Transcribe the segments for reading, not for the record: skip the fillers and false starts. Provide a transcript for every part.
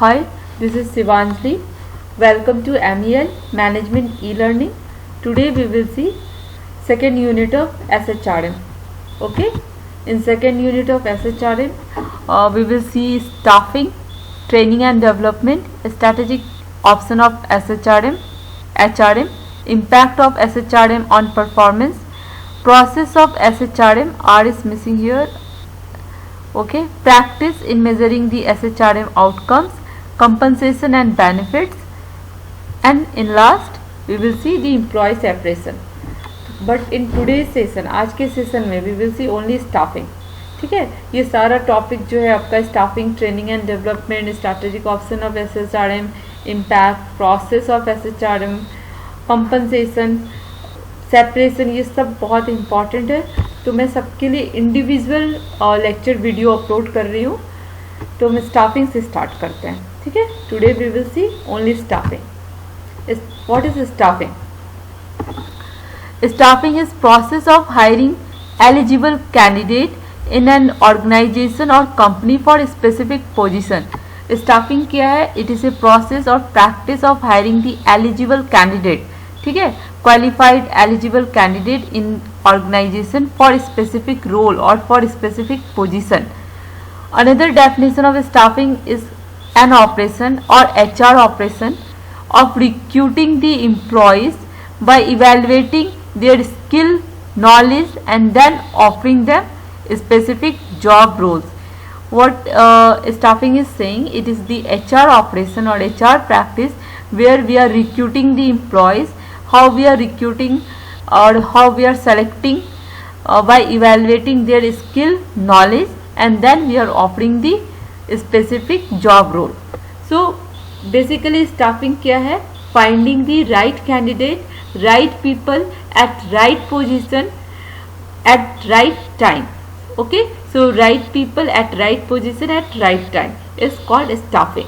Hi, this is Sivanjali. Welcome to MEL Management E-Learning. Today we will see second unit of SHRM. Okay, in second unit of SHRM, we will see staffing, training and development, strategic option of HRM, impact of SHRM on performance, process of SHRM. R is missing here. Okay, practice in measuring the SHRM outcomes, compensation and benefits, and in last we will see the employee separation. But in today's session, आज के session में we will see only staffing. ठीक है, ये सारा topic जो है आपका staffing, training and development, strategic option of SHRM, impact, process of SHRM, compensation, separation, ये सब बहुत इम्पॉर्टेंट है. तो मैं सबके लिए इंडिविजुअल लेक्चर वीडियो अपलोड कर रही हूँ. तो मैं स्टाफिंग से स्टार्ट करते हैं. ठीक है, today we will see only staffing. What is staffing? Staffing is process of hiring eligible candidate in an organization or company for a specific position. Staffing क्या है? It is a process or practice of hiring the eligible candidate. ठीक है, qualified eligible candidate in organization for a specific role or for a specific position. Another definition of staffing is an operation or HR operation of recruiting the employees by evaluating their skill, knowledge and then offering them specific job roles. What staffing is saying, it is the HR operation or HR practice where we are recruiting the employees, how we are recruiting or how we are selecting by evaluating their skill, knowledge and then we are offering the specific job role. So basically staffing क्या है? Finding the right candidate, right people at right position at right time. Okay, so right people at right position at right time is called staffing.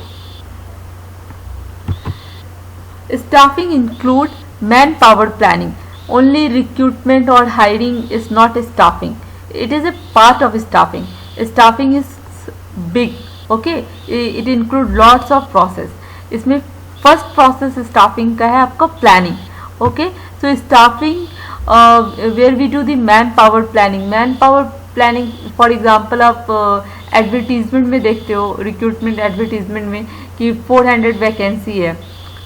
Staffing include manpower planning. Only recruitment or hiring is not staffing. It is a part of staffing. Staffing is big. Okay, it include lots of process. इसमें first process staffing का है आपका planning. Okay, so staffing where we do the man power planning. Man power planning for example आप advertisement में देखते हो, recruitment advertisement में कि 400 वैकेंसी है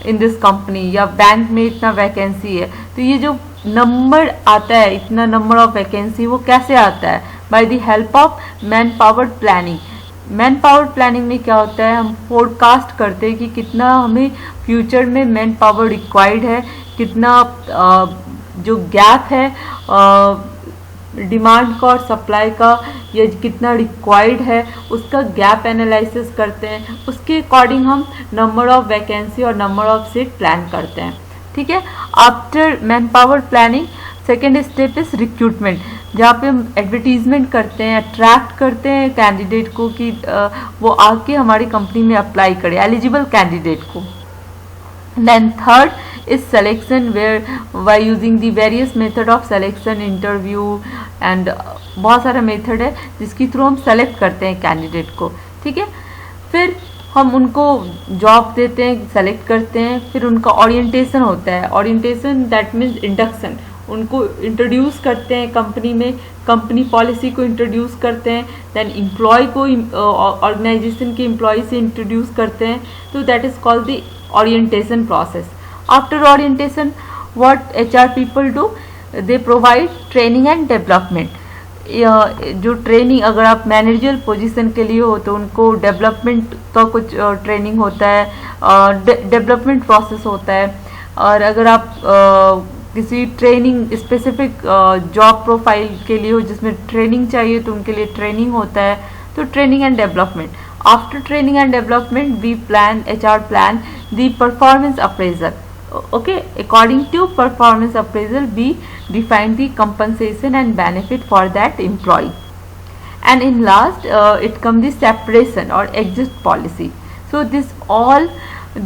इन दिस कंपनी या बैंक में इतना वैकेंसी है. तो ये जो नंबर आता है, इतना नंबर ऑफ वैकेंसी, वो कैसे आता है? Bye the help of man power planning. Man power planning में क्या होता है? हम फोरकास्ट करते हैं कि कितना हमें फ्यूचर में मैन पावर रिक्वायर्ड है, कितना जो गैप है डिमांड का और सप्लाई का, या कितना रिक्वायर्ड है, उसका गैप एनालिसिस करते हैं. उसके अकॉर्डिंग हम नंबर ऑफ वैकेंसी और नंबर ऑफ सीट प्लान करते हैं. ठीक है, after man power planning second step is recruitment, जहाँ पे हम एडवर्टीजमेंट करते हैं, अट्रैक्ट करते हैं कैंडिडेट को कि वो आके हमारी कंपनी में अप्लाई करे, एलिजिबल कैंडिडेट को. Then third is selection where by using the various method of selection, interview and बहुत सारा मेथड है जिसके थ्रू हम सेलेक्ट करते हैं कैंडिडेट को. ठीक है, फिर हम उनको जॉब देते हैं, सेलेक्ट करते हैं. फिर उनका ओरिएंटेशन होता है. Orientation that means induction. उनको इंट्रोड्यूस करते हैं कंपनी में, कंपनी पॉलिसी को इंट्रोड्यूस करते हैं. देन एम्प्लॉय को ऑर्गेनाइजेशन के एम्प्लॉय से इंट्रोड्यूस करते हैं. तो that is called the orientation process. After orientation what HR people do? They provide training and development. जो ट्रेनिंग, अगर आप मैनेजर पोजीशन के लिए हो तो उनको डेवलपमेंट का कुछ ट्रेनिंग होता है, डेवलपमेंट प्रोसेस होता है. और अगर आप किसी ट्रेनिंग स्पेसिफिक जॉब प्रोफाइल के लिए हो जिसमें ट्रेनिंग चाहिए तो उनके लिए ट्रेनिंग होता है. तो training and development. After training and development we plan, HR plan the performance appraisal. Okay, according to performance appraisal we define the compensation and benefit for that employee. And in last it comes the separation or exit policy. So this all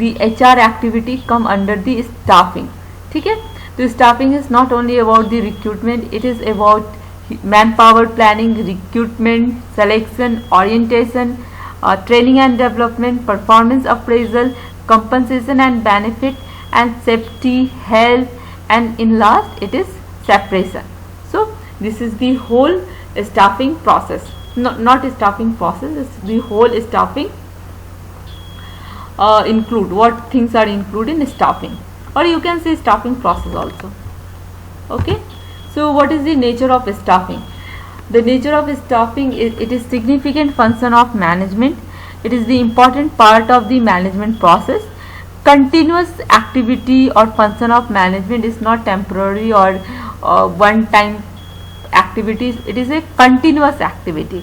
the HR activity come under the staffing. ठीक है, तो staffing is not only about the recruitment, it is about manpower planning, recruitment, selection, orientation, training and development, performance appraisal, compensation and benefit, and safety, health, and in last it is separation. So this is the whole staffing process. Not staffing process, it's the whole staffing include what things are included in staffing, or you can say staffing process also. Okay, so what is the nature of staffing? The nature of staffing is it is significant function of management. It is the important part of the management process. Continuous activity or function of management is not temporary or one time activities. It is a continuous activity.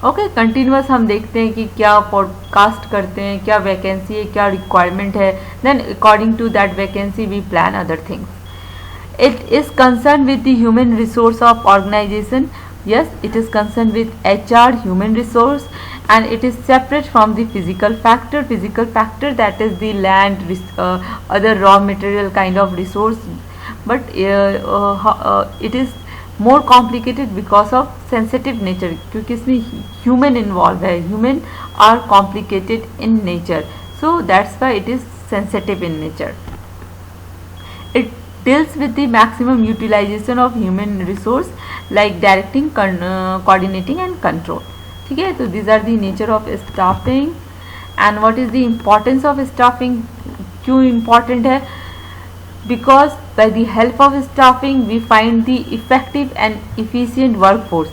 Okay continuous हम देखते हैं कि क्या podcast करते हैं, क्या vacancy है, क्या रिक्वायरमेंट है, then according to that vacancy we plan other things. It is concerned with the human resource of organization. Yes, it is concerned with HR, human resource, and it is separate from the physical factor. Physical factor, that is the land, other raw material kind of resource. But it is more complicated because of sensitive nature, क्योंकि इसमें human involved है. Human are complicated in nature, so that's why it is sensitive in nature. It deals with the maximum utilization of human resource like directing, coordinating and control. ठीक है, तो these are the nature of staffing. And what is the importance of staffing? क्यों important है? Because by the help of staffing we find the effective and efficient workforce.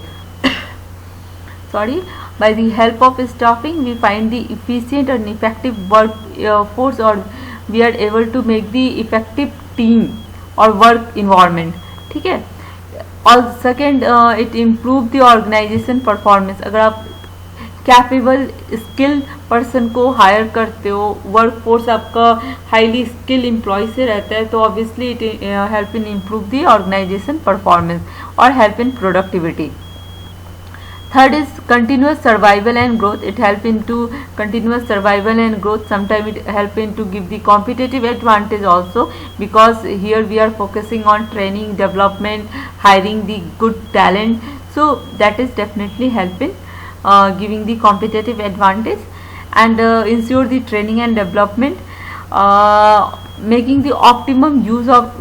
By the help of staffing we find the efficient and effective workforce, or we are able to make the effective team और work environment. ठीक है, और second it improve the organisation performance. अगर आप capable skill person को hire करते हो, work force आपका हाईली स्किल एम्प्लॉय से रहता है, तो obviously it help in improve the organisation performance और help in productivity. Third is continuous survival and growth. It help into continuous survival and growth. Sometimes it help into give the competitive advantage also, because here we are focusing on training, development, hiring the good talent. So that is definitely help in giving the competitive advantage, and ensure the training and development, making the optimum use of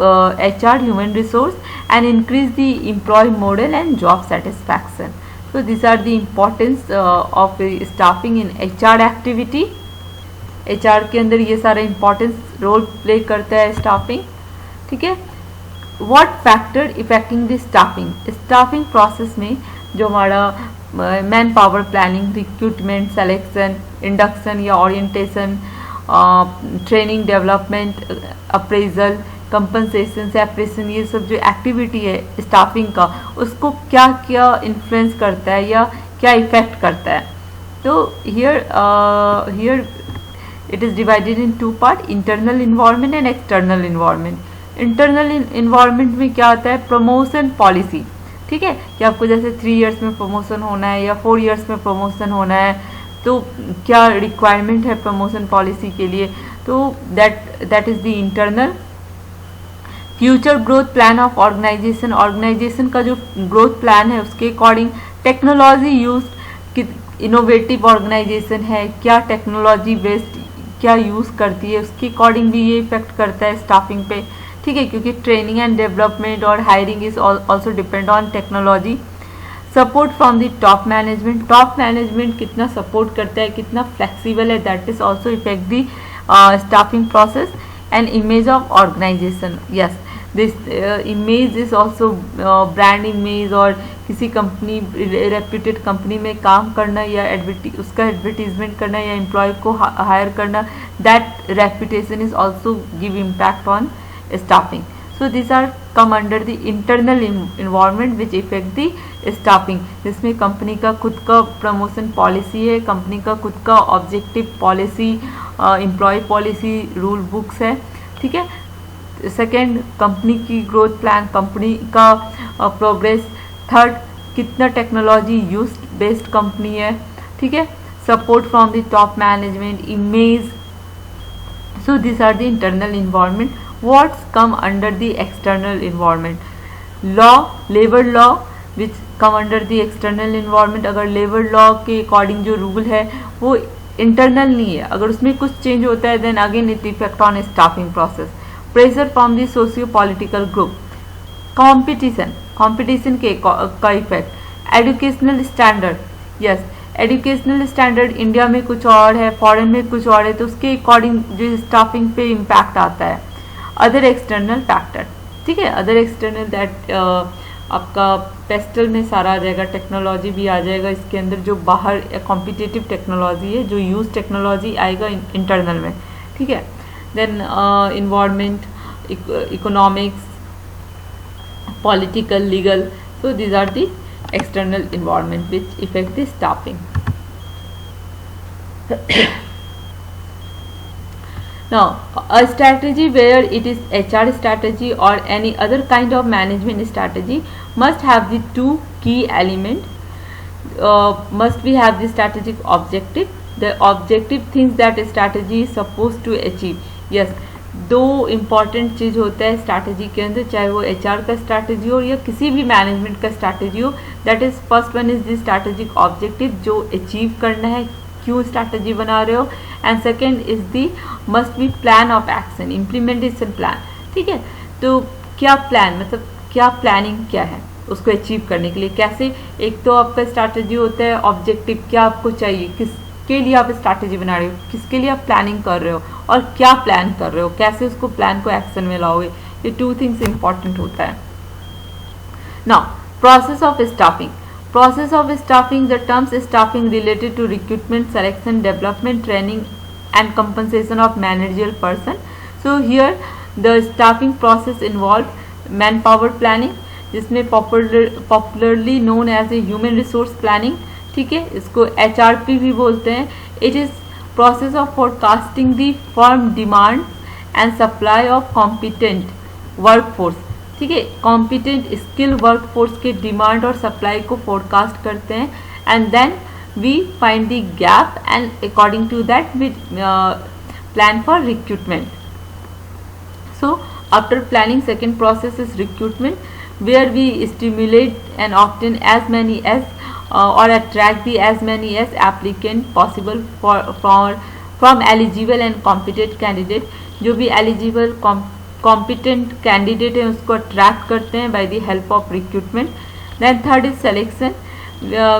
HR, human resource, and increase the employee model and job satisfaction. So these are the importance of staffing in HR activity. HR के अंदर ये सारा importance role play करता है staffing. ठीक है, what factor affecting the staffing? Staffing process में जो हमारा man power planning, recruitment, selection, induction या orientation, training, development, appraisal, compensation, separation, ये सब जो एक्टिविटी है स्टाफिंग का, उसको क्या क्या इन्फ्लुएंस करता है या क्या इफेक्ट करता है. तो here it is divided in two part, internal environment and external environment. Internal environment में क्या आता है? Promotion policy. ठीक है, कि आपको जैसे 3 इयर्स में प्रमोशन होना है या 4 इयर्स में प्रमोशन होना है, तो क्या रिक्वायरमेंट है प्रमोशन पॉलिसी के लिए, तो that is the internal. Future growth plan of organisation. Organisation का जो ग्रोथ प्लान है उसके अकॉर्डिंग टेक्नोलॉजी यूज, कि इनोवेटिव ऑर्गेनाइजेशन है, क्या टेक्नोलॉजी बेस्ड क्या यूज़ करती है, उसके अकॉर्डिंग भी ये इफेक्ट करता है स्टाफिंग पे. ठीक है, क्योंकि ट्रेनिंग एंड डेवलपमेंट और hiring is also depend on technology. Support from the top management. Top management कितना सपोर्ट करता है, कितना फ्लेक्सिबल है, that is also effect the staffing process. And image of organisation. Yes, this image is also brand image, और किसी company, reputed company में काम करना या उसका एडवर्टीजमेंट करना या एम्प्लॉय को हायर करना, that reputation is also give impact on staffing. So these are come under the internal environment which affect the staffing. जिसमें कंपनी का खुद का प्रमोशन पॉलिसी है, कंपनी का खुद का objective policy, employ policy, rule books है. ठीक है, सेकेंड कंपनी की ग्रोथ प्लान, कंपनी का प्रोग्रेस. थर्ड, कितना टेक्नोलॉजी यूज बेस्ड कंपनी है. ठीक है, support from the top management, image. So these are the internal environment. What's come under the external environment? Law, labor law, which come under the external environment. अगर labour law के according जो rule है वो internal नहीं है, अगर उसमें कुछ चेंज होता है then again it effect on staffing process. Pressure from the socio political group, competition के का effect. Educational standard, yes educational standard India में कुछ और है, फॉरेन में कुछ और है, तो उसके अकॉर्डिंग जो स्टाफिंग पे इम्पैक्ट आता है। अदर एक्सटर्नल फैक्टर, ठीक है, अदर एक्सटर्नल दैट आपका पेस्टल में सारा आ जाएगा, टेक्नोलॉजी भी आ जाएगा इसके अंदर, जो बाहर कॉम्पिटिटिव टेक्नोलॉजी है, जो यूज टेक्नोलॉजी आएगा इंटरनल में, ठीक है। Then environment, economics, political, legal, so these are the external environment which affect the staffing. Now a strategy where it is HR strategy or any other kind of management strategy must have the two key element. Must we have the strategic objective, the objective things that a strategy is supposed to achieve. Yes, दो important चीज़ होता है strategy के अंदर, चाहे वो HR का strategy हो या किसी भी मैनेजमेंट का स्ट्रैटेजी हो। That is first one is the strategic objective, जो अचीव करना है, क्यों स्ट्रैटेजी बना रहे हो। And second is the must be plan of action, implementation plan, ठीक है। तो क्या प्लान, मतलब क्या प्लानिंग क्या है उसको अचीव करने के लिए, कैसे। एक तो आपका स्ट्रैटेजी होता है ऑब्जेक्टिव, क्या आपको चाहिए, किसके लिए आप स्ट्रैटेजी बना रहे हो, किसके लिए आप प्लानिंग कर रहे हो और क्या प्लान कर रहे हो, कैसे उसको प्लान को एक्शन में लाओगे। ये टू थिंग्स इंपॉर्टेंट होता है। Now process of staffing, process of staffing, the terms staffing related to recruitment, selection, development, training and compensation of managerial person. So here the staffing process involved manpower planning, जिसमें popularly known as a human resource planning, ठीक है, इसको HRP भी बोलते हैं। It is process of forecasting the firm demand and supply of competent workforce, ठीक है, competent skill workforce के डिमांड और सप्लाई को फोरकास्ट करते हैं। And then we find the gap and according to that we plan for recruitment. So after planning second process is recruitment, where we stimulate and obtain as many as और attract the as many as applicant possible from eligible and competent candidate. जो भी eligible competent candidate है उसको attract करते हैं by the help of recruitment. Then third is selection,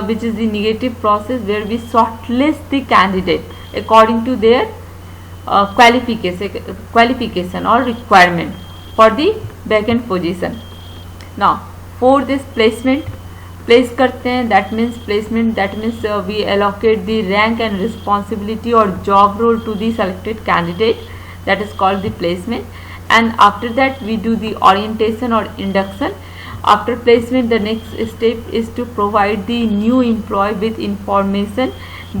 which is the negative process where we shortlist the candidate according to their qualification और requirement for the vacant position. Now fourth is placement, place करते हैं, that means placement, that means we allocate the rank and responsibility और job role to the selected candidate, that is called the placement. And after that we do the orientation or induction. After placement the next step is to provide the new employee with information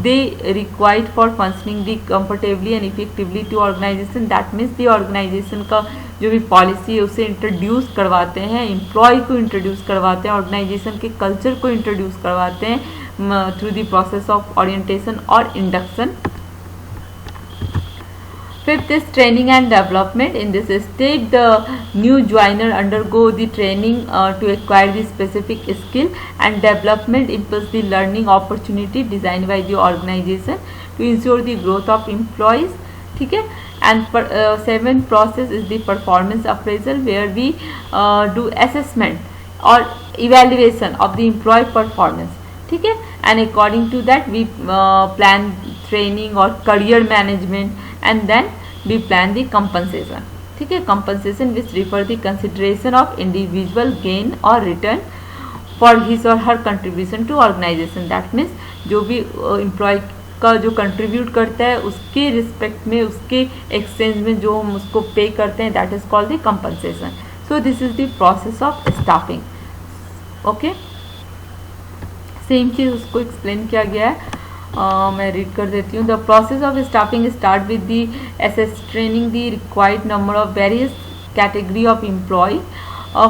they required for functioning the comfortably and effectively to organization. That means the organization का जो भी policy है उसे introduce करवाते हैं, employ को introduce करवाते हैं, ऑर्गेनाइजेशन के कल्चर को इंट्रोड्यूस करवाते हैं through the process of orientation और induction. Fifth is training and development. In this stage, the new joiner undergo the training to acquire the specific skill, and development impulse the learning opportunity designed by the organization to ensure the growth of employees. ठीक है। And seventh process is the performance appraisal, where we do assessment or evaluation of the employee performance. ठीक है। And according to that we plan training or career management, and then we plan the compensation, ठीक है, compensation which refer the consideration of individual gain or return for his or her contribution to organization. That means जो भी employee का जो contribute करता है उसके respect में, उसके exchange में जो हम उसको pay करते हैं, that is called the compensation. So this is the process of staffing. Okay, same चीज़ उसको explain किया गया है। मैं रीड कर देती हूँ। The process of staffing start with the assess training the required number of various category of employ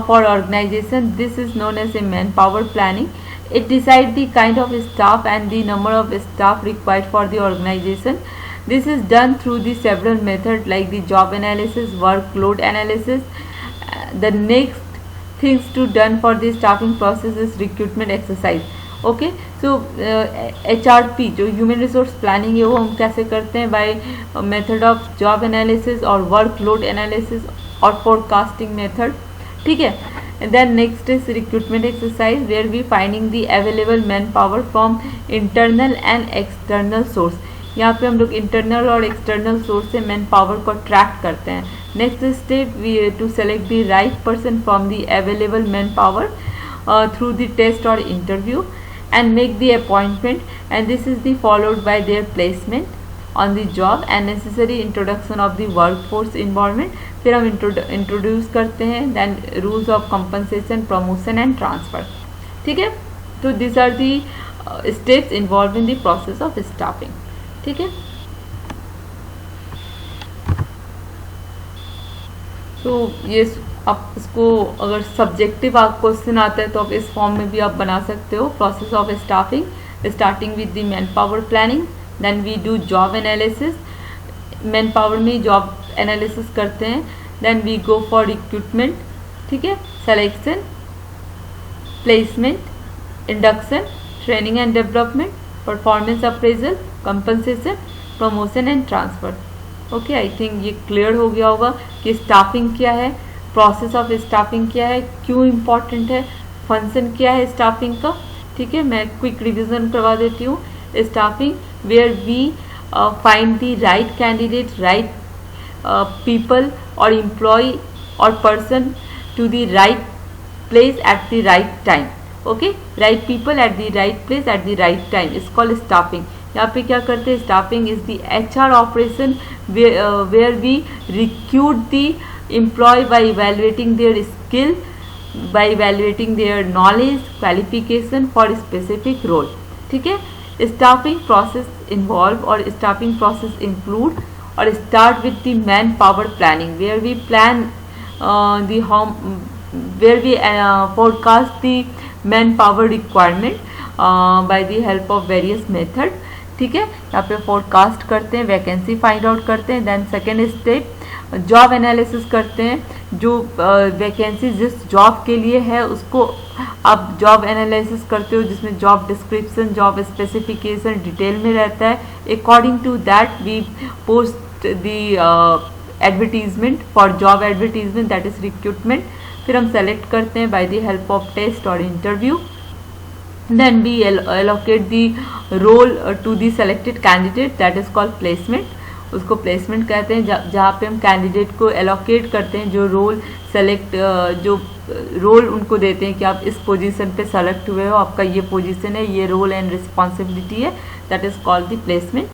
for organisation. This is known as a man power planning. It decide the kind of staff and the number of staff required for the organisation. This is done through the several methods like the job analysis, workload analysis. The next things to done for the staffing process is recruitment exercise. Okay so HRP जो human resource planning है वो हम कैसे करते हैं, by method of job analysis और workload analysis और forecasting method. ठीक है. Then next is recruitment exercise where we finding the available man power from internal and external source. यहाँ पे हम लोग इंटरनल और एक्सटर्नल सोर्स से मैन पावर को ट्रैक करते हैं. Next step we to select the right person from the available man power through the test और interview and make the appointment, and this is the followed by their placement on the job and necessary introduction of the workforce involvement. फिर हम introduce करते हैं then rules of compensation, promotion and transfer. ठीक है. तो these are the steps involved in the process of staffing. ठीक है. तो ये आप इसको अगर सब्जेक्टिव आप क्वेश्चन आता है तो आप इस फॉर्म में भी आप बना सकते हो. Process of staffing starting with the man power planning, then we do job analysis. Man power में जॉब एनालिसिस करते हैं. Then we go for recruitment. ठीक है. Selection, placement, induction, training and development, performance appraisal, compensation, promotion and transfer. Okay, I think ये clear हो गया होगा कि स्टाफिंग क्या है, प्रोसेस ऑफ स्टाफिंग क्या है, क्यों इम्पॉर्टेंट है, फंक्शन क्या है स्टाफिंग का. ठीक है. मैं क्विक रिवीजन करवा देती हूँ. Staffing where we find the right candidate, right people और एम्प्लॉय और person to the right place at the right time. Okay, right people at the right place at the right time is called staffing. यहाँ पे क्या करते हैं, staffing is the HR operation where we recruit the employee by evaluating their skill, by evaluating their knowledge, qualification for specific role. ठीक है. Staffing process involve और staffing process include और start with the manpower planning where we plan where we forecast the manpower requirement by the help of various method. ठीक है. यहाँ पे forecast करते हैं, वैकेंसी फाइंड आउट करते हैं. Then second step job analysis करते हैं. जो वैकेंसी जिस जॉब के लिए है उसको आप जॉब एनालिसिस करते हो जिसमें job description, job specification detail में रहता है. According to that we post the advertisement for job advertisement, that is recruitment. फिर हम सेलेक्ट करते हैं by the help of test और interview. Then we allocate the role to the selected candidate, that is called placement. उसको placement कहते हैं जहाँ पे हम कैंडिडेट को एलोकेट करते हैं, जो रोल सेलेक्ट जो रोल उनको देते हैं कि आप इस पोजीशन पे सेलेक्ट हुए हो, आपका ये पोजीशन है, ये रोल एंड रिस्पॉन्सिबिलिटी है, that is called the placement.